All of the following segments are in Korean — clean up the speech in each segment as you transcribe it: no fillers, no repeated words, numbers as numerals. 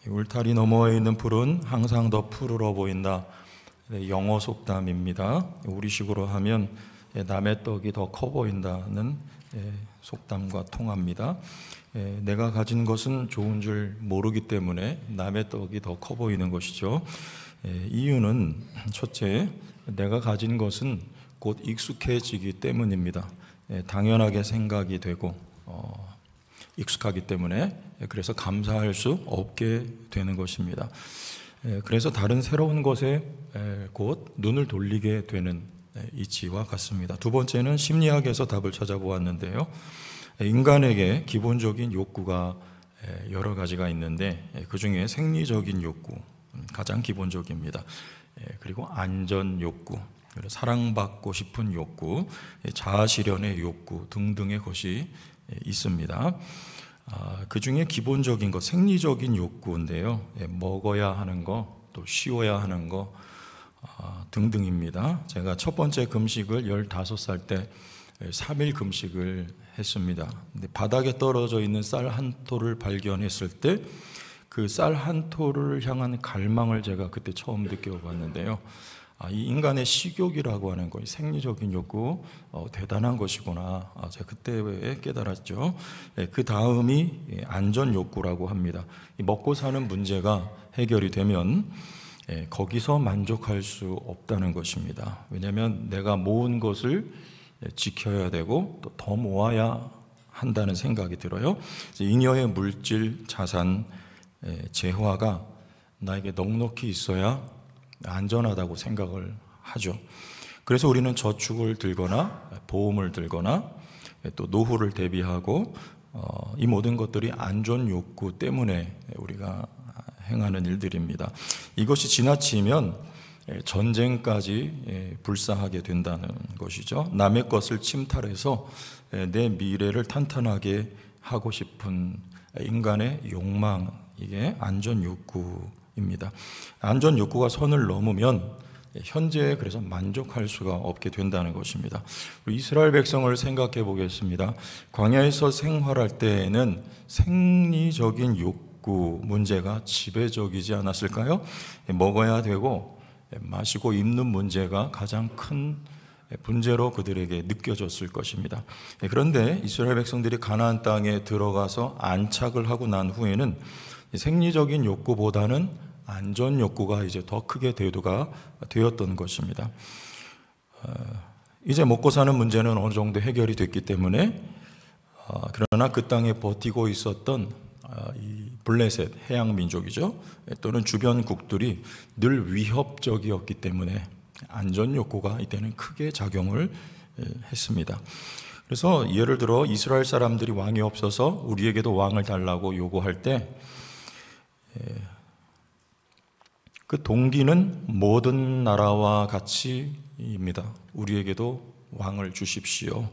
울타리 너머에 있는 풀은 항상 더 푸르러 보인다. 영어 속담입니다. 우리식으로 하면 남의 떡이 더 커 보인다는 속담과 통합니다. 내가 가진 것은 좋은 줄 모르기 때문에 남의 떡이 더 커 보이는 것이죠. 이유는 첫째, 내가 가진 것은 곧 익숙해지기 때문입니다. 당연하게 생각이 되고 익숙하기 때문에 그래서 감사할 수 없게 되는 것입니다. 그래서 다른 새로운 것에 곧 눈을 돌리게 되는 이치와 같습니다. 두 번째는 심리학에서 답을 찾아보았는데요. 인간에게 기본적인 욕구가 여러 가지가 있는데 그 중에 생리적인 욕구, 가장 기본적입니다. 그리고 안전 욕구, 사랑받고 싶은 욕구, 자아실현의 욕구 등등의 것이 있습니다. 그 중에 기본적인 것, 생리적인 욕구인데요. 먹어야 하는 거, 또 쉬어야 하는 거 등등입니다. 제가 첫 번째 금식을 15살 때 3일 금식을 했습니다. 근데 바닥에 떨어져 있는 쌀 한 토를 발견했을 때 그 쌀 한 토를 향한 갈망을 제가 그때 처음 느껴봤는데요. 이 인간의 식욕이라고 하는 거, 생리적인 욕구 대단한 것이구나. 제가 그때 깨달았죠. 그 다음이 안전 욕구라고 합니다. 먹고 사는 문제가 해결이 되면 거기서 만족할 수 없다는 것입니다. 왜냐하면 내가 모은 것을 지켜야 되고 또 더 모아야 한다는 생각이 들어요. 잉여의 물질, 자산, 재화가 나에게 넉넉히 있어야 안전하다고 생각을 하죠. 그래서 우리는 저축을 들거나 보험을 들거나 또 노후를 대비하고 이 모든 것들이 안전 욕구 때문에 우리가 행하는 일들입니다. 이것이 지나치면 전쟁까지 불사하게 된다는 것이죠. 남의 것을 침탈해서 내 미래를 탄탄하게 하고 싶은 인간의 욕망, 이게 안전 욕구입니다. 안전 욕구가 선을 넘으면 현재에 그래서 만족할 수가 없게 된다는 것입니다. 이스라엘 백성을 생각해 보겠습니다. 광야에서 생활할 때에는 생리적인 욕구 문제가 지배적이지 않았을까요? 먹어야 되고 마시고 입는 문제가 가장 큰 문제로 그들에게 느껴졌을 것입니다. 그런데 이스라엘 백성들이 가나안 땅에 들어가서 안착을 하고 난 후에는 생리적인 욕구보다는 안전 욕구가 이제 더 크게 대두가 되었던 것입니다. 이제 먹고 사는 문제는 어느 정도 해결이 됐기 때문에 그러나 그 땅에 버티고 있었던 이 블레셋 해양 민족이죠. 또는 주변국들이 늘 위협적이었기 때문에 안전 욕구가 이때는 크게 작용을 했습니다. 그래서 예를 들어 이스라엘 사람들이 왕이 없어서 우리에게도 왕을 달라고 요구할 때 그 동기는 모든 나라와 같이입니다. 우리에게도 왕을 주십시오.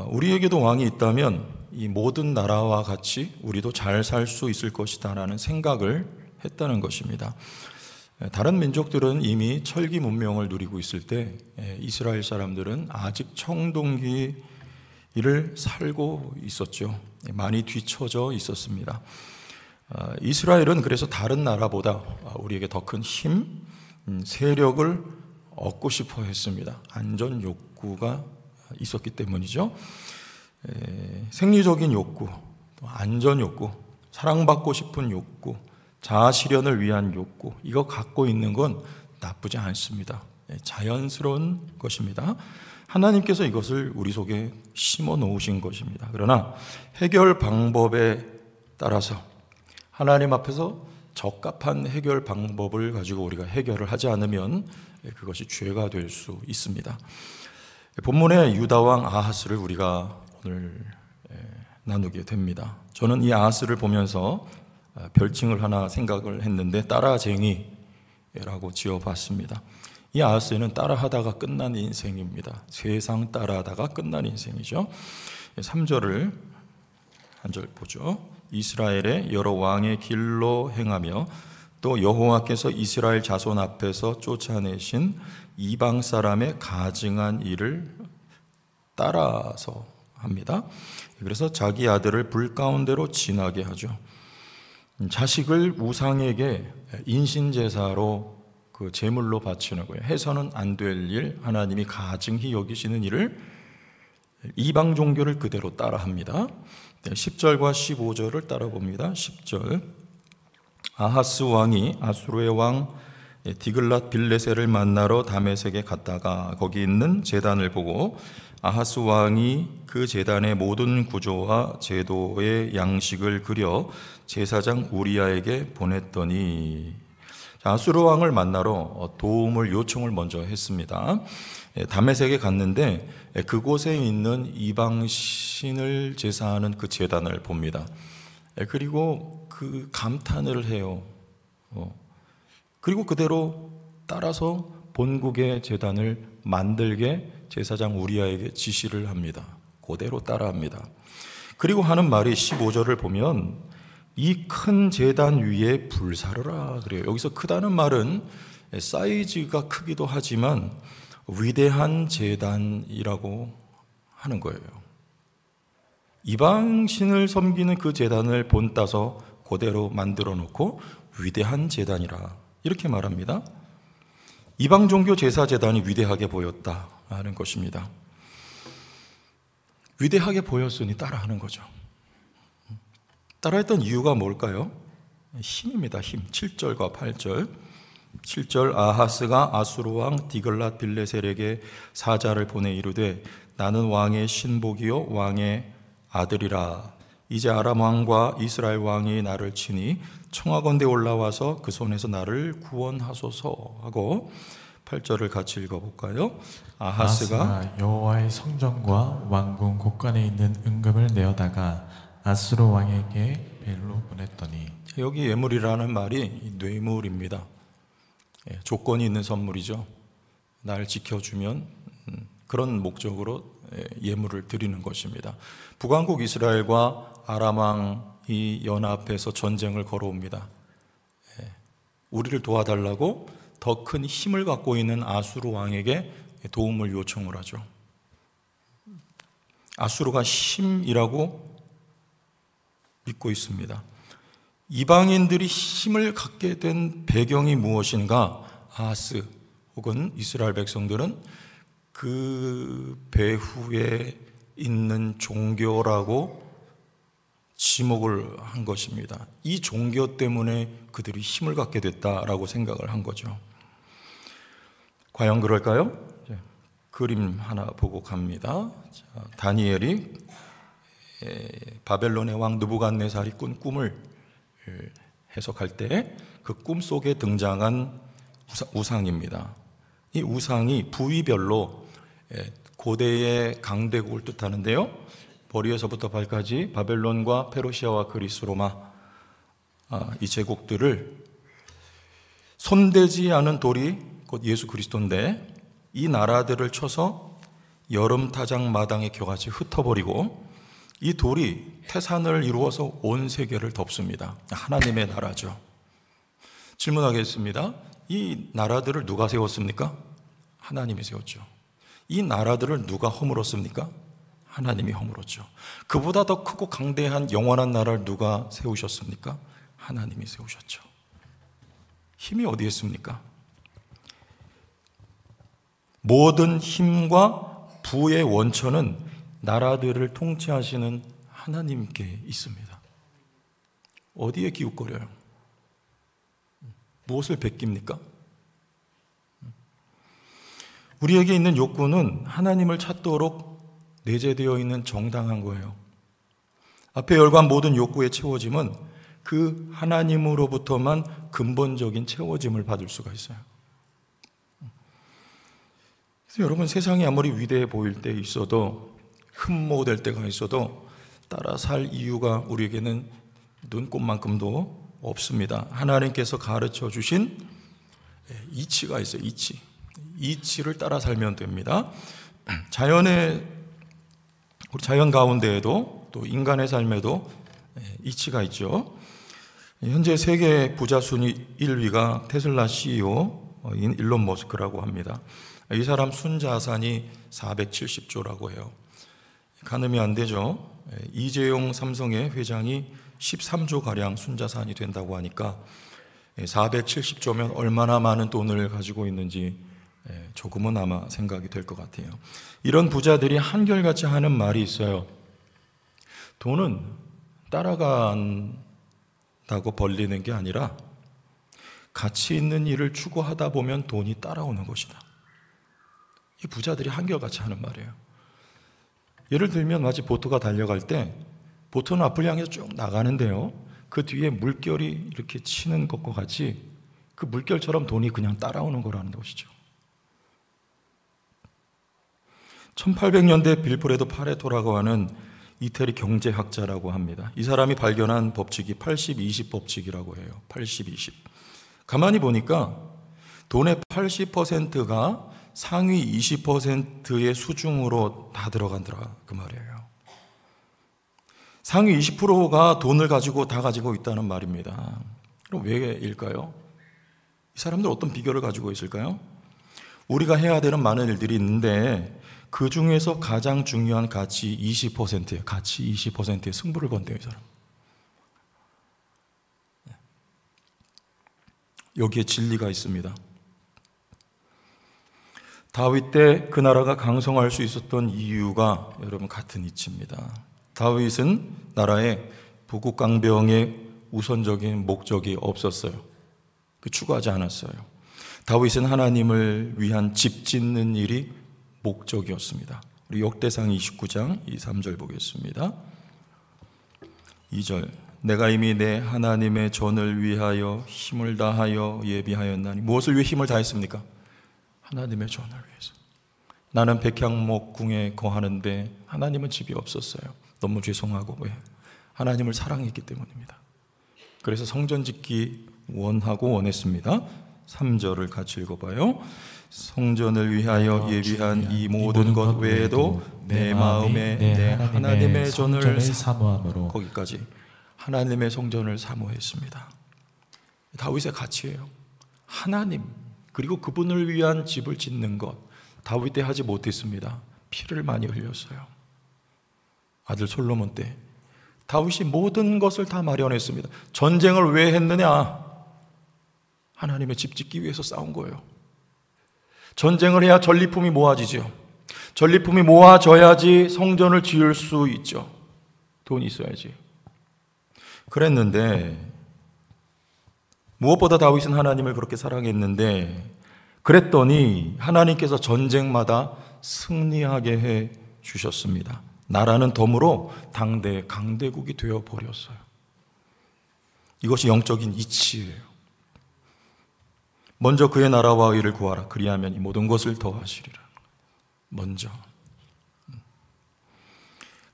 우리에게도 왕이 있다면 이 모든 나라와 같이 우리도 잘 살 수 있을 것이다 라는 생각을 했다는 것입니다. 다른 민족들은 이미 철기 문명을 누리고 있을 때 이스라엘 사람들은 아직 청동기를 살고 있었죠. 많이 뒤처져 있었습니다. 이스라엘은 그래서 다른 나라보다 우리에게 더 큰 힘, 세력을 얻고 싶어 했습니다. 안전 욕구가 있었기 때문이죠. 생리적인 욕구, 안전 욕구, 사랑받고 싶은 욕구, 자아 실현을 위한 욕구, 이거 갖고 있는 건 나쁘지 않습니다. 자연스러운 것입니다. 하나님께서 이것을 우리 속에 심어 놓으신 것입니다. 그러나 해결 방법에 따라서 하나님 앞에서 적합한 해결 방법을 가지고 우리가 해결을 하지 않으면 그것이 죄가 될 수 있습니다. 본문의 유다왕 아하스를 우리가 오늘 나누게 됩니다. 저는 이 아하스를 보면서 별칭을 하나 생각을 했는데 따라쟁이라고 지어봤습니다. 이 아하스는 따라하다가 끝난 인생입니다. 세상 따라하다가 끝난 인생이죠. 3절을 한 절 보죠. 이스라엘의 여러 왕의 길로 행하며 또 여호와께서 이스라엘 자손 앞에서 쫓아내신 이방 사람의 가증한 일을 따라서 합니다. 그래서 자기 아들을 불 가운데로 지나게 하죠. 자식을 우상에게 인신제사로 그 제물로 바치는 거예요. 해서는 안 될 일, 하나님이 가증히 여기시는 일을 이방 종교를 그대로 따라합니다. 10절과 15절을 따라봅니다. 10절, 아하스 왕이 아수르의 왕 디글랏 빌레셀을 만나러 다메섹에 갔다가 거기 있는 제단을 보고 아하스 왕이 그 제단의 모든 구조와 제도의 양식을 그려 제사장 우리야에게 보냈더니, 아수르 왕을 만나러 도움을 요청을 먼저 했습니다. 다메섹에 갔는데 그곳에 있는 이방신을 제사하는 그 제단을 봅니다. 그리고 그 감탄을 해요. 그리고 그대로 따라서 본국의 제단을 만들게 제사장 우리야에게 지시를 합니다. 그대로 따라합니다. 그리고 하는 말이 15절을 보면 이 큰 제단 위에 불사르라 그래요. 여기서 크다는 말은 사이즈가 크기도 하지만 위대한 제단이라고 하는 거예요. 이방신을 섬기는 그 제단을 본따서 그대로 만들어 놓고 위대한 제단이라 이렇게 말합니다. 이방 종교 제사 제단이 위대하게 보였다는 것입니다. 위대하게 보였으니 따라하는 거죠. 따라했던 이유가 뭘까요? 힘입니다. 힘. 7절과 8절. 7절, 아하스가 아수르 왕 디글랏 빌레셀에게 사자를 보내 이르되 나는 왕의 신복이요 왕의 아들이라. 이제 아람 왕과 이스라엘 왕이 나를 치니 청하건대 올라와서 그 손에서 나를 구원하소서 하고 8절을 같이 읽어볼까요? 아하스가 여호와의 성전과 왕궁 곳간에 있는 은금을 내어다가 아수르 왕에게 벨로 보냈더니, 여기 예물이라는 말이 뇌물입니다. 조건이 있는 선물이죠. 날 지켜주면 그런 목적으로 예물을 드리는 것입니다. 북왕국 이스라엘과 아람 왕이 연합해서 전쟁을 걸어옵니다. 우리를 도와달라고 더 큰 힘을 갖고 있는 아수르 왕에게 도움을 요청을 하죠. 아수르가 힘이라고 믿고 있습니다. 이방인들이 힘을 갖게 된 배경이 무엇인가? 아하스 혹은 이스라엘 백성들은 그 배후에 있는 종교라고 지목을 한 것입니다. 이 종교 때문에 그들이 힘을 갖게 됐다라고 생각을 한 거죠. 과연 그럴까요? 그림 하나 보고 갑니다. 다니엘이 바벨론의 왕 느부갓네살이 꾼 꿈을 해석할 때 그 꿈 속에 등장한 우상입니다. 이 우상이 부위별로 고대의 강대국을 뜻하는데요, 머리에서부터 발까지 바벨론과 페르시아와 그리스, 로마 이 제국들을 손대지 않은 돌이 곧 예수 그리스도인데, 이 나라들을 쳐서 여름 타작 마당에 겨같이 흩어버리고 이 돌이 태산을 이루어서 온 세계를 덮습니다. 하나님의 나라죠. 질문하겠습니다. 이 나라들을 누가 세웠습니까? 하나님이 세웠죠. 이 나라들을 누가 허물었습니까? 하나님이 허물었죠. 그보다 더 크고 강대한 영원한 나라를 누가 세우셨습니까? 하나님이 세우셨죠. 힘이 어디에 있습니까? 모든 힘과 부의 원천은 나라들을 통치하시는 하나님께 있습니다. 어디에 기웃거려요? 무엇을 베낍니까? 우리에게 있는 욕구는 하나님을 찾도록 내재되어 있는 정당한 거예요. 앞에 열거한 모든 욕구의 채워짐은 그 하나님으로부터만 근본적인 채워짐을 받을 수가 있어요. 그래서 여러분, 세상이 아무리 위대해 보일 때 있어도, 흠모될 때가 있어도 따라 살 이유가 우리에게는 눈꼽만큼도 없습니다. 하나님께서 가르쳐 주신 이치가 있어요. 이치를 따라 살면 됩니다. 우리 자연 가운데에도 또 인간의 삶에도 이치가 있죠. 현재 세계 부자 순위 1위가 테슬라 CEO인 일론 머스크라고 합니다. 이 사람 순자산이 470조라고 해요. 가늠이 안 되죠. 이재용 삼성의 회장이 13조가량 순자산이 된다고 하니까 470조면 얼마나 많은 돈을 가지고 있는지 조금은 아마 생각이 될 것 같아요. 이런 부자들이 한결같이 하는 말이 있어요. 돈은 따라간다고 벌리는 게 아니라 가치 있는 일을 추구하다 보면 돈이 따라오는 것이다. 이 부자들이 한결같이 하는 말이에요. 예를 들면 마치 보트가 달려갈 때 보트는 앞을 향해서 쭉 나가는데요, 그 뒤에 물결이 이렇게 치는 것과 같이 그 물결처럼 돈이 그냥 따라오는 거라는 것이죠. 1800년대 빌프레드 파레토라고 하는 이태리 경제학자라고 합니다. 이 사람이 발견한 법칙이 80-20 법칙이라고 해요. 80-20. 가만히 보니까 돈의 80%가 상위 20%의 수중으로 다 들어간더라, 그 말이에요. 상위 20%가 돈을 가지고 다 가지고 있다는 말입니다. 그럼 왜일까요? 이 사람들 어떤 비결을 가지고 있을까요? 우리가 해야 되는 많은 일들이 있는데 그 중에서 가장 중요한 가치 20%예요. 가치 20%의 승부를 건대요, 이 사람. 여기에 진리가 있습니다. 다윗 때 그 나라가 강성할 수 있었던 이유가 여러분 같은 이치입니다. 다윗은 나라에 부국강병의 우선적인 목적이 없었어요. 추구하지 않았어요. 다윗은 하나님을 위한 집 짓는 일이 목적이었습니다. 우리 역대상 29장 2, 3절 보겠습니다. 2절, 내가 이미 내 하나님의 전을 위하여 힘을 다하여 예비하였나니. 무엇을 위해 힘을 다했습니까? 하나님의 전을 위해서. 나는 백향목궁에 거하는데 하나님은 집이 없었어요. 너무 죄송하고, 왜? 하나님을 사랑했기 때문입니다. 그래서 성전 짓기 원하고 원했습니다. 3절을 같이 읽어봐요. 성전을 위하여 예비한 이 모든 것 외에도 내 마음에 내 하나님의 전을 사모함으로. 거기까지. 하나님의 성전을 사모했습니다. 다윗의 가치예요. 하나님, 그리고 그분을 위한 집을 짓는 것. 다윗 때 하지 못했습니다. 피를 많이 흘렸어요. 아들 솔로몬 때 다윗이 모든 것을 다 마련했습니다. 전쟁을 왜 했느냐? 하나님의 집 짓기 위해서 싸운 거예요. 전쟁을 해야 전리품이 모아지죠. 전리품이 모아져야지 성전을 지을 수 있죠. 돈이 있어야지. 그랬는데 무엇보다 다윗은 하나님을 그렇게 사랑했는데, 그랬더니 하나님께서 전쟁마다 승리하게 해 주셨습니다. 나라는 덤으로 당대 강대국이 되어 버렸어요. 이것이 영적인 이치예요. 먼저 그의 나라와 의를 구하라. 그리하면 이 모든 것을 더하시리라. 먼저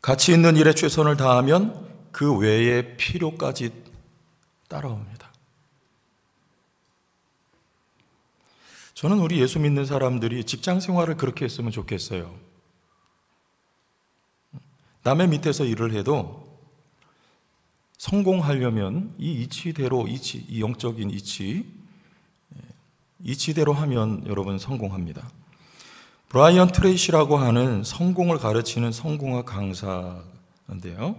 가치 있는 일에 최선을 다하면 그 외의 필요까지 따라옵니다. 저는 우리 예수 믿는 사람들이 직장 생활을 그렇게 했으면 좋겠어요. 남의 밑에서 일을 해도 성공하려면 이 이치대로, 이 영적인 이치대로 하면 여러분 성공합니다. 브라이언 트레이시라고 하는 성공을 가르치는 성공학 강사인데요,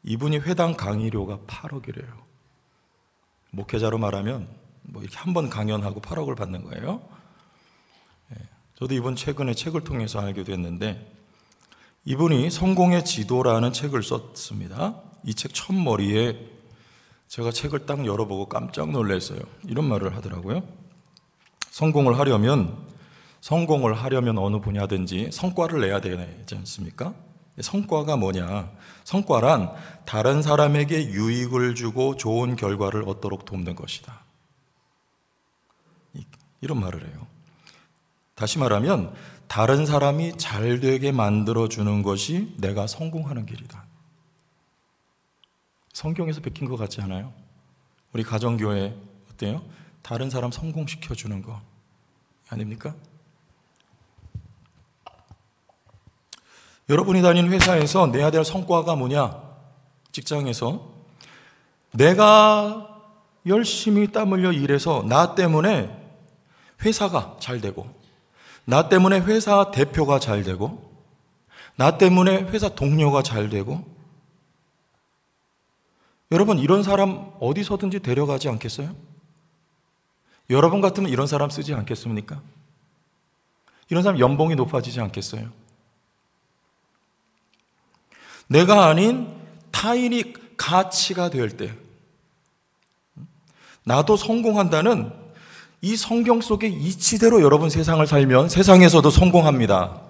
이분이 회당 강의료가 8억이래요. 목회자로 말하면 이렇게 한 번 강연하고 8억을 받는 거예요. 저도 이번 최근에 책을 통해서 알게 됐는데, 이분이 성공의 지도라는 책을 썼습니다. 이 책 첫머리에 제가 책을 딱 열어보고 깜짝 놀랐어요. 이런 말을 하더라고요. 성공을 하려면 어느 분야든지 성과를 내야 되지 않습니까? 성과가 뭐냐? 성과란 다른 사람에게 유익을 주고 좋은 결과를 얻도록 돕는 것이다. 이런 말을 해요. 다시 말하면 다른 사람이 잘 되게 만들어주는 것이 내가 성공하는 길이다. 성경에서 베낀 것 같지 않아요? 우리 가정교회 어때요? 다른 사람 성공시켜주는 거 아닙니까? 여러분이 다니는 회사에서 내야 될 성과가 뭐냐? 직장에서 내가 열심히 땀 흘려 일해서 나 때문에 회사가 잘 되고, 나 때문에 회사 대표가 잘 되고, 나 때문에 회사 동료가 잘 되고, 여러분, 이런 사람 어디서든지 데려가지 않겠어요? 여러분 같으면 이런 사람 쓰지 않겠습니까? 이런 사람 연봉이 높아지지 않겠어요? 내가 아닌 타인이 가치가 될 때, 나도 성공한다는 이 성경 속의 이치대로 여러분 세상을 살면 세상에서도 성공합니다.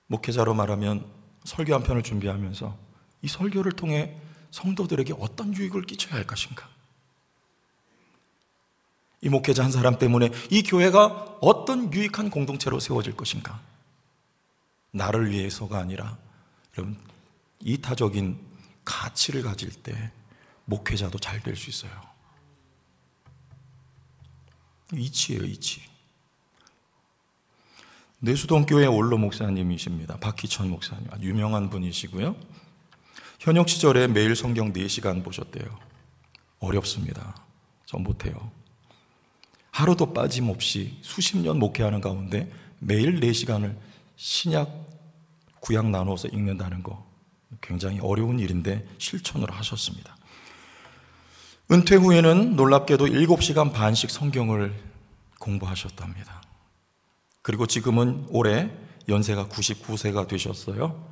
목회자로 말하면 설교 한 편을 준비하면서 이 설교를 통해 성도들에게 어떤 유익을 끼쳐야 할 것인가? 이 목회자 한 사람 때문에 이 교회가 어떤 유익한 공동체로 세워질 것인가? 나를 위해서가 아니라 여러분, 이타적인 가치를 가질 때 목회자도 잘 될 수 있어요. 이치예요, 이치. 내수동 교회 원로 목사님이십니다. 박희천 목사님, 아주 유명한 분이시고요. 현역 시절에 매일 성경 4시간 보셨대요. 어렵습니다. 전 못해요. 하루도 빠짐없이 수십 년 목회하는 가운데 매일 4시간을 신약, 구약 나눠서 읽는다는 거 굉장히 어려운 일인데 실천을 하셨습니다. 은퇴 후에는 놀랍게도 7시간 반씩 성경을 공부하셨답니다. 그리고 지금은 올해 연세가 99세가 되셨어요.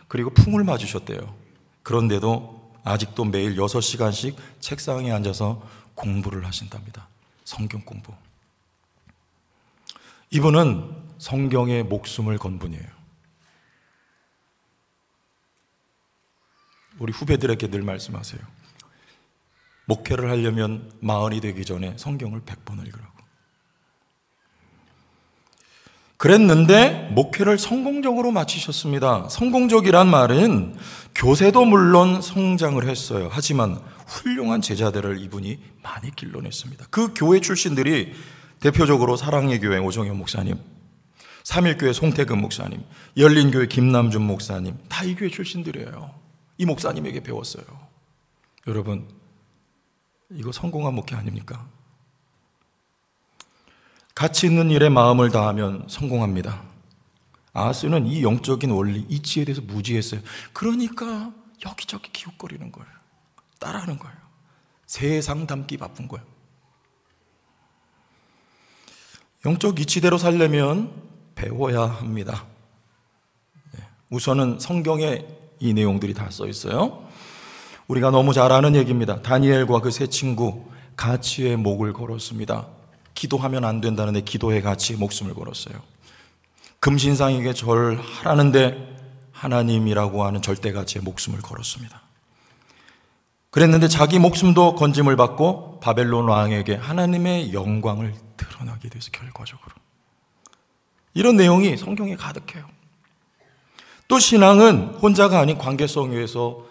그리고 풍을 맞으셨대요. 그런데도 아직도 매일 6시간씩 책상에 앉아서 공부를 하신답니다. 성경 공부. 이분은 성경에 목숨을 건 분이에요. 우리 후배들에게 늘 말씀하세요. 목회를 하려면 40이 되기 전에 성경을 100번 읽으라고. 그랬는데 목회를 성공적으로 마치셨습니다. 성공적이란 말은 교세도 물론 성장을 했어요. 하지만 훌륭한 제자들을 이분이 많이 길러냈습니다. 그 교회 출신들이 대표적으로 사랑의 교회 오정현 목사님, 삼일교회 송태근 목사님, 열린교회 김남준 목사님, 다 이 교회 출신들이에요. 이 목사님에게 배웠어요. 여러분, 이거 성공한 목회 아닙니까? 가치 있는 일에 마음을 다하면 성공합니다. 아하스는 이 영적인 원리, 이치에 대해서 무지했어요. 그러니까 여기저기 기웃거리는 거예요. 따라하는 거예요. 세상 담기 바쁜 거예요. 영적 이치대로 살려면 배워야 합니다. 우선은 성경에 이 내용들이 다 써 있어요. 우리가 너무 잘 아는 얘기입니다. 다니엘과 그 세 친구 가치에 목을 걸었습니다. 기도하면 안 된다는데 기도의 가치에 목숨을 걸었어요. 금신상에게 절하라는데 하나님이라고 하는 절대 가치에 목숨을 걸었습니다. 그랬는데 자기 목숨도 건짐을 받고 바벨론 왕에게 하나님의 영광을 드러나게 돼서 결과적으로. 이런 내용이 성경에 가득해요. 또 신앙은 혼자가 아닌 관계 속에서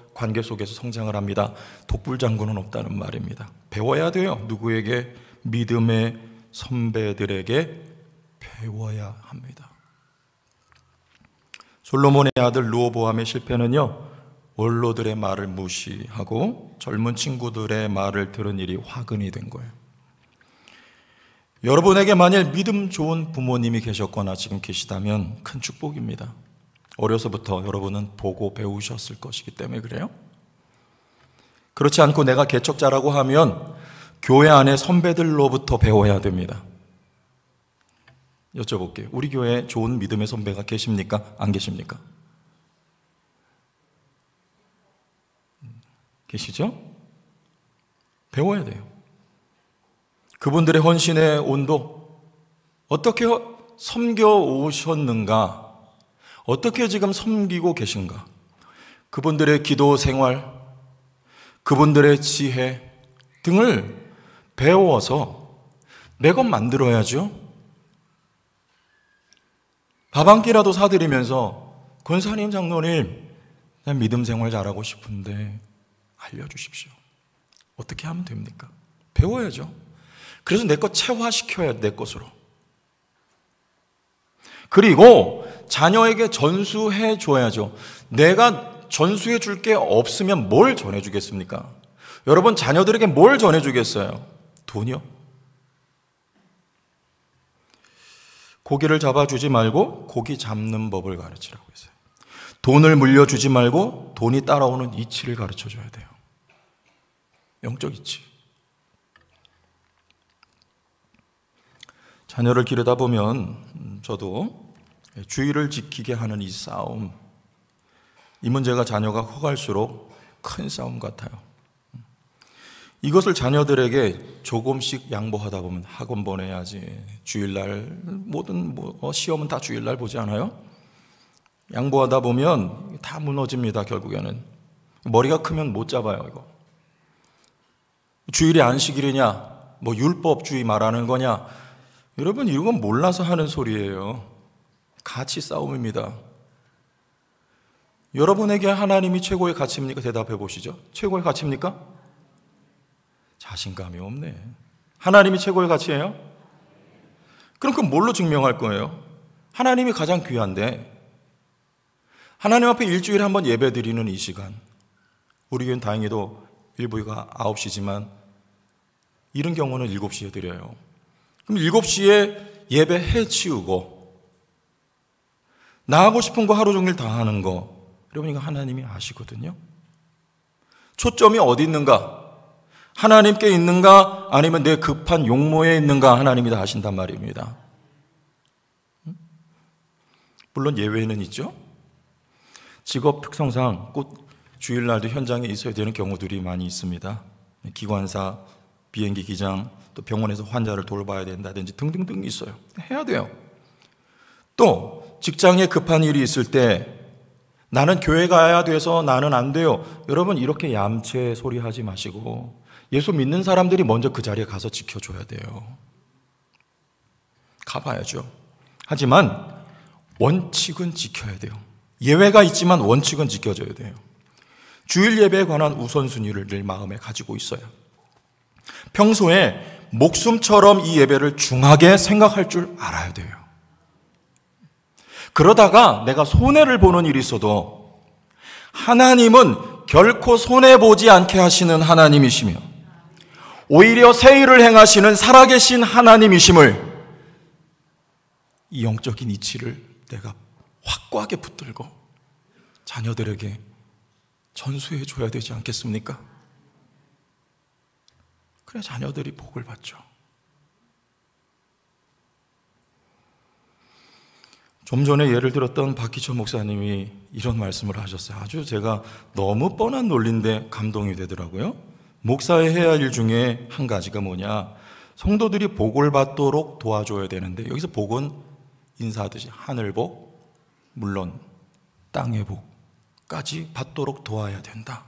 성장을 합니다. 독불장군은 없다는 말입니다. 배워야 돼요. 누구에게? 믿음의 선배들에게 배워야 합니다. 솔로몬의 아들 르호보암의 실패는요, 원로들의 말을 무시하고 젊은 친구들의 말을 들은 일이 화근이 된 거예요. 여러분에게 만일 믿음 좋은 부모님이 계셨거나 지금 계시다면 큰 축복입니다. 어려서부터 여러분은 보고 배우셨을 것이기 때문에 그래요. 그렇지 않고 내가 개척자라고 하면 교회 안에 선배들로부터 배워야 됩니다. 여쭤볼게요. 우리 교회에 좋은 믿음의 선배가 계십니까? 안 계십니까? 계시죠? 배워야 돼요. 그분들의 헌신의 온도, 어떻게 섬겨 오셨는가? 어떻게 지금 섬기고 계신가? 그분들의 기도 생활, 그분들의 지혜 등을 배워서 내 것 만들어야죠. 밥 한 끼라도 사드리면서 권사님, 장로님, 난 믿음 생활 잘하고 싶은데 알려주십시오. 어떻게 하면 됩니까? 배워야죠. 그래서 내 것 체화시켜야 내 것으로. 그리고 자녀에게 전수해 줘야죠. 내가 전수해 줄 게 없으면 뭘 전해 주겠습니까? 여러분, 자녀들에게 뭘 전해 주겠어요? 돈이요? 고기를 잡아주지 말고 고기 잡는 법을 가르치라고 했어요. 돈을 물려주지 말고 돈이 따라오는 이치를 가르쳐줘야 돼요. 영적 이치. 자녀를 기르다 보면 저도 주의를 지키게 하는 이 싸움, 이 문제가 자녀가 커갈수록 큰 싸움 같아요. 이것을 자녀들에게 조금씩 양보하다 보면 학원 보내야지, 주일날 모든 시험은 다 주일날 보지 않아요? 양보하다 보면 다 무너집니다. 결국에는 머리가 크면 못 잡아요. 이거 주일이 안식일이냐, 율법주의 말하는 거냐, 여러분 이건 몰라서 하는 소리예요. 가치 싸움입니다. 여러분에게 하나님이 최고의 가치입니까? 대답해 보시죠. 최고의 가치입니까? 자신감이 없네. 하나님이 최고의 가치예요? 그럼 그건 뭘로 증명할 거예요? 하나님이 가장 귀한데, 하나님 앞에 일주일에 한 번 예배 드리는 이 시간, 우리 교회는 다행히도 일부가 9시지만 이런 경우는 7시에 드려요. 그럼 7시에 예배 해치우고 나 하고 싶은 거 하루 종일 다 하는 거, 여러분 이거 하나님이 아시거든요. 초점이 어디 있는가? 하나님께 있는가? 아니면 내 급한 용모에 있는가? 하나님이 다 아신단 말입니다. 물론 예외는 있죠. 직업 특성상 꼭 주일날도 현장에 있어야 되는 경우들이 많이 있습니다. 기관사, 비행기 기장, 또 병원에서 환자를 돌봐야 된다든지 등등등 있어요. 해야 돼요. 또 직장에 급한 일이 있을 때 나는 교회 가야 돼서 나는 안 돼요. 여러분 이렇게 얌체 소리 하지 마시고 예수 믿는 사람들이 먼저 그 자리에 가서 지켜줘야 돼요. 가봐야죠. 하지만 원칙은 지켜야 돼요. 예외가 있지만 원칙은 지켜져야 돼요. 주일 예배에 관한 우선순위를 늘 마음에 가지고 있어요. 평소에 목숨처럼 이 예배를 중하게 생각할 줄 알아야 돼요. 그러다가 내가 손해를 보는 일이 있어도 하나님은 결코 손해보지 않게 하시는 하나님이시며 오히려 새 일을 행하시는 살아계신 하나님이심을, 이 영적인 이치를 내가 확고하게 붙들고 자녀들에게 전수해 줘야 되지 않겠습니까? 그래 자녀들이 복을 받죠. 좀 전에 예를 들었던 박기천 목사님이 이런 말씀을 하셨어요. 아주 제가 너무 뻔한 논리인데 감동이 되더라고요. 목사의 해야 할 일 중에 한 가지가 뭐냐, 성도들이 복을 받도록 도와줘야 되는데, 여기서 복은 인사하듯이 하늘복, 물론 땅의 복까지 받도록 도와야 된다.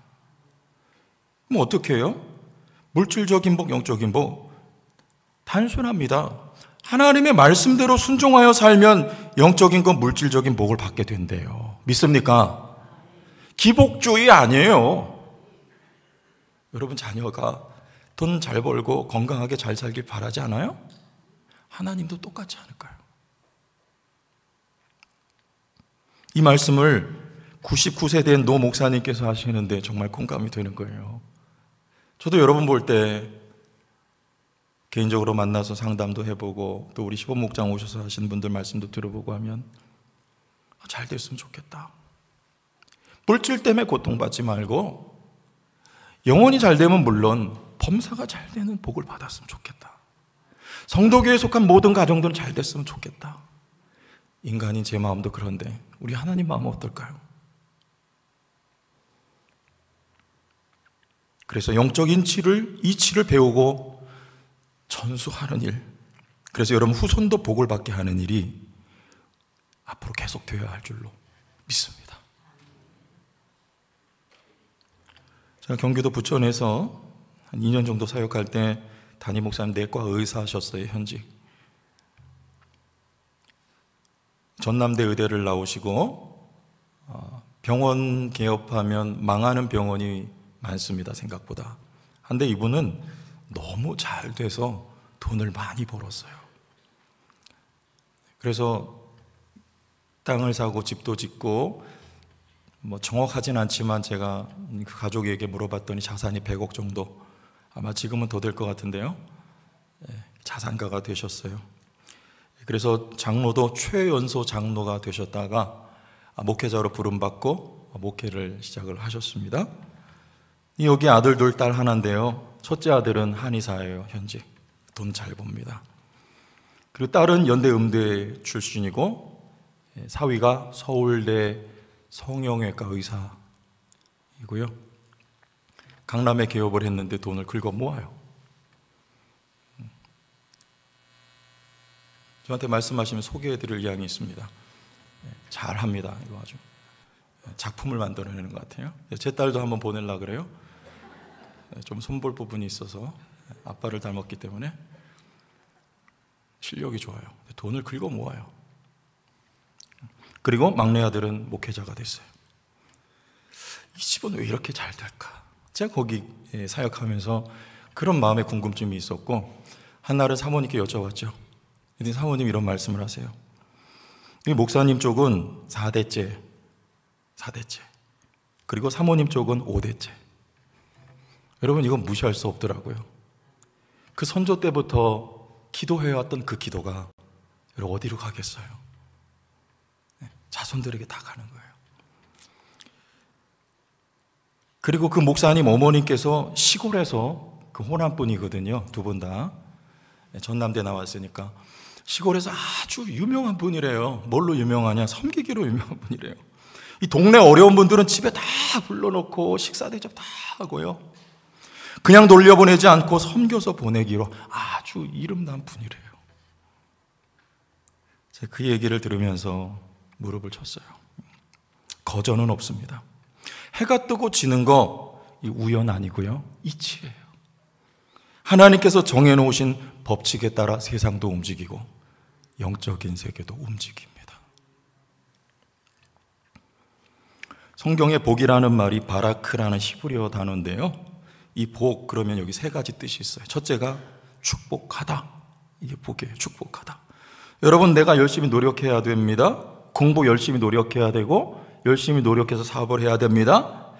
그럼 어떻게 해요? 물질적인 복, 영적인 복 단순합니다. 하나님의 말씀대로 순종하여 살면 영적인 것, 물질적인 복을 받게 된대요. 믿습니까? 기복주의 아니에요. 여러분 자녀가 돈 잘 벌고 건강하게 잘 살길 바라지 않아요? 하나님도 똑같지 않을까요? 이 말씀을 99세 된 노 목사님께서 하시는데 정말 공감이 되는 거예요. 저도 여러분 볼 때 개인적으로 만나서 상담도 해보고 또 우리 시범목장 오셔서 하시는 분들 말씀도 들어보고 하면 잘 됐으면 좋겠다. 물질 때문에 고통받지 말고 영혼이 잘 되면 물론 범사가 잘 되는 복을 받았으면 좋겠다. 성도교회에 속한 모든 가정들은 잘 됐으면 좋겠다. 인간인 제 마음도 그런데 우리 하나님 마음은 어떨까요? 그래서 영적인 이치를 배우고 전수하는 일, 그래서 여러분 후손도 복을 받게 하는 일이 앞으로 계속 되어야 할 줄로 믿습니다. 제가 경기도 부천에서 한 2년 정도 사역할 때 담임 목사님 내과 의사 하셨어요. 현직 전남대 의대를 나오시고 병원 개업하면 망하는 병원이 많습니다. 생각보다. 한데 이분은 너무 잘 돼서 돈을 많이 벌었어요. 그래서 땅을 사고 집도 짓고 정확하진 않지만 제가 그 가족에게 물어봤더니 자산이 100억 정도, 아마 지금은 더 될 것 같은데요. 자산가가 되셨어요. 그래서 장로도 최연소 장로가 되셨다가 목회자로 부름받고 목회를 시작을 하셨습니다. 여기 아들 둘 딸 하나인데요, 첫째 아들은 한의사예요. 현직 돈 잘 법니다. 그리고 딸은 연대 음대 출신이고 사위가 서울대 성형외과 의사이고요. 강남에 개업을 했는데 돈을 긁어 모아요. 저한테 말씀하시면 소개해드릴 이야기 있습니다. 잘합니다. 이거 아주 작품을 만들어내는 것 같아요. 제 딸도 한번 보내려고 그래요. 좀 손볼 부분이 있어서 아빠를 닮았기 때문에 실력이 좋아요. 돈을 긁어 모아요. 그리고 막내 아들은 목회자가 됐어요. 이 집은 왜 이렇게 잘 될까? 제가 거기 사역하면서 그런 마음의 궁금증이 있었고, 한날은 사모님께 여쭤봤죠. 그랬더니 사모님 이런 말씀을 하세요. 목사님 쪽은 4대째, 그리고 사모님 쪽은 5대째. 여러분, 이건 무시할 수 없더라고요. 그 선조 때부터 기도해왔던 그 기도가 여러분 어디로 가겠어요? 자손들에게 다 가는 거예요. 그리고 그 목사님 어머니께서 시골에서 그 호남분이거든요. 두 분 다 전남대 나왔으니까 시골에서 아주 유명한 분이래요. 뭘로 유명하냐? 섬기기로 유명한 분이래요. 이 동네 어려운 분들은 집에 다 불러놓고 식사 대접 다 하고요, 그냥 돌려보내지 않고 섬겨서 보내기로 아주 이름난 분이래요. 제가 그 얘기를 들으면서 무릎을 쳤어요. 거저는 없습니다. 해가 뜨고 지는 거 우연 아니고요, 이치예요. 하나님께서 정해놓으신 법칙에 따라 세상도 움직이고 영적인 세계도 움직입니다. 성경에 복이라는 말이 바라크라는 히브리어 단어인데요, 이 복, 그러면 여기 세 가지 뜻이 있어요. 첫째가 축복하다. 이게 복이에요. 축복하다. 여러분, 내가 열심히 노력해야 됩니다. 공부 열심히 노력해야 되고, 열심히 노력해서 사업을 해야 됩니다.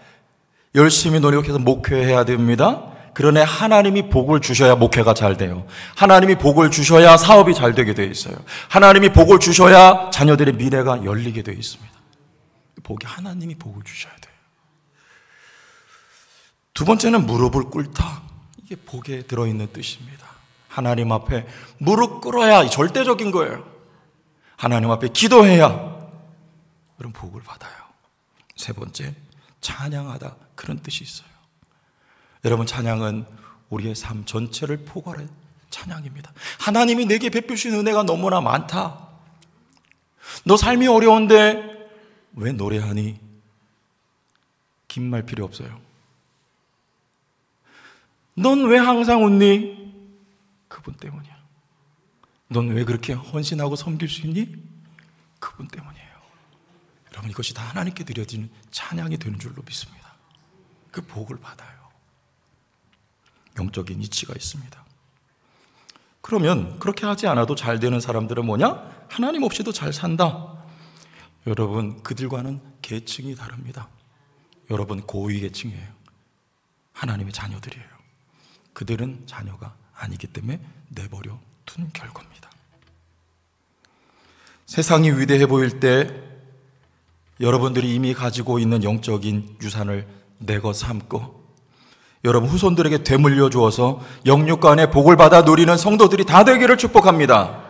열심히 노력해서 목회해야 됩니다. 그러나 하나님이 복을 주셔야 목회가 잘 돼요. 하나님이 복을 주셔야 사업이 잘 되게 되어 있어요. 하나님이 복을 주셔야 자녀들의 미래가 열리게 되어 있습니다. 복이, 하나님이 복을 주셔야 돼요. 두 번째는 무릎을 꿇다. 이게 복에 들어있는 뜻입니다. 하나님 앞에 무릎 꿇어야 절대적인 거예요. 하나님 앞에 기도해야 그런 복을 받아요. 세 번째, 찬양하다. 그런 뜻이 있어요. 여러분, 찬양은 우리의 삶 전체를 포괄한 찬양입니다. 하나님이 내게 베푸신 은혜가 너무나 많다. 너 삶이 어려운데 왜 노래하니? 긴 말 필요 없어요. 넌 왜 항상 웃니? 그분 때문이야. 넌 왜 그렇게 헌신하고 섬길 수 있니? 그분 때문이에요. 여러분, 이것이 다 하나님께 드려지는 찬양이 되는 줄로 믿습니다. 그 복을 받아요. 영적인 이치가 있습니다. 그러면 그렇게 하지 않아도 잘 되는 사람들은 뭐냐? 하나님 없이도 잘 산다. 여러분, 그들과는 계층이 다릅니다. 여러분, 고위 계층이에요. 하나님의 자녀들이에요. 그들은 자녀가 아니기 때문에 내버려 둔 결과입니다. 세상이 위대해 보일 때 여러분들이 이미 가지고 있는 영적인 유산을 내거 삼고 여러분 후손들에게 되물려 주어서 영육간의 복을 받아 누리는 성도들이 다 되기를 축복합니다.